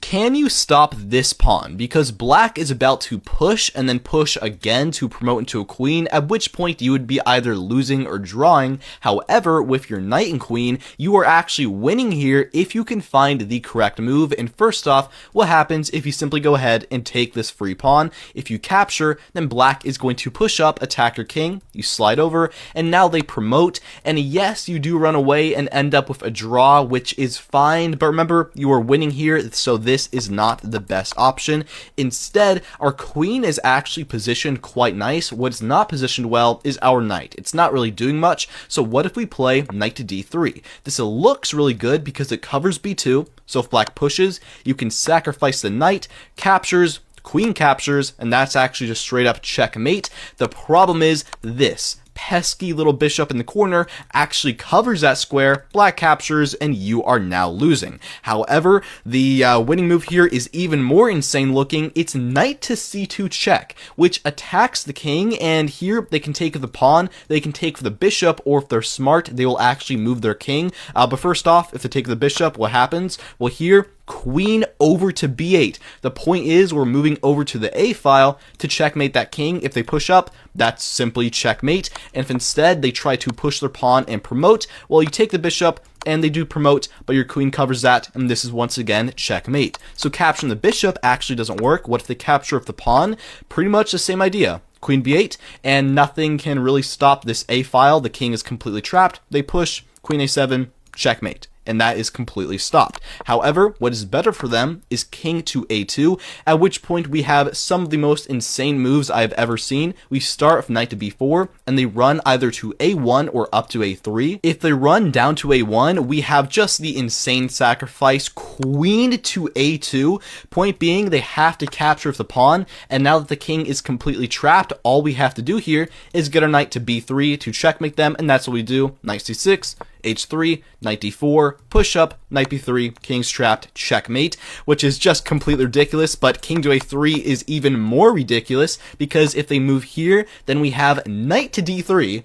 can you stop this pawn? Because black is about to push and then push again to promote into a queen, at which point you would be either losing or drawing. However, with your knight and queen, you are actually winning here if you can find the correct move. And first off, what happens if you simply go ahead and take this free pawn? If you capture, then black is going to push up, attack your king, you slide over, and now they promote. And yes, you do run away and end up with a draw, which is fine, but remember, you are winning here, so this is not the best option. Instead, our queen is actually positioned quite nice. What's not positioned well is our knight. It's not really doing much, so what if we play knight to d3? This looks really good because it covers b2, so if black pushes, you can sacrifice the knight, captures, queen captures, and that's actually just straight up checkmate. The problem is this pesky little bishop in the corner actually covers that square, black captures, and you are now losing. However, the winning move here is even more insane looking. It's knight to c2 check, which attacks the king, and here they can take the pawn, they can take the bishop, or if they're smart, they will actually move their king. But first off, if they take the bishop, what happens? Well, here, queen over to b8. The point is we're moving over to the a file to checkmate that king. If they push up, that's simply checkmate. And if instead they try to push their pawn and promote, well, you take the bishop and they do promote, but your queen covers that, and this is once again checkmate. So capturing the bishop actually doesn't work. What if they capture with the pawn? Pretty much the same idea. Queen b8, and nothing can really stop this a file. The king is completely trapped. They push, queen a7, checkmate. And that is completely stopped. However, what is better for them is king to a2, at which point we have some of the most insane moves I've ever seen. We start with knight to b4, and they run either to a1 or up to a3. If they run down to a1, we have just the insane sacrifice, queen to a2. Point being, they have to capture with the pawn, and now that the king is completely trapped, all we have to do here is get our knight to b3 to checkmate them, and that's what we do. Knight c6, h3, knight d4, push up, knight b3, king's trapped, checkmate, which is just completely ridiculous. But king to a3 is even more ridiculous, because if they move here, then we have knight to d3.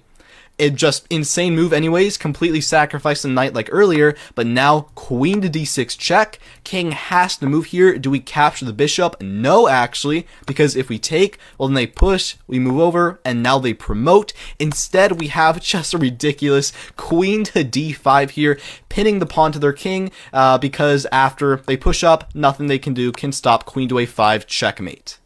It just insane move anyways, completely sacrifice the knight like earlier, but now queen to d6 check. King has to move here. Do we capture the bishop? No, actually, because if we take, well, then they push, we move over, and now they promote. Instead, we have just a ridiculous queen to d5 here, pinning the pawn to their king, because after they push up, nothing they can do can stop queen to a5 checkmate.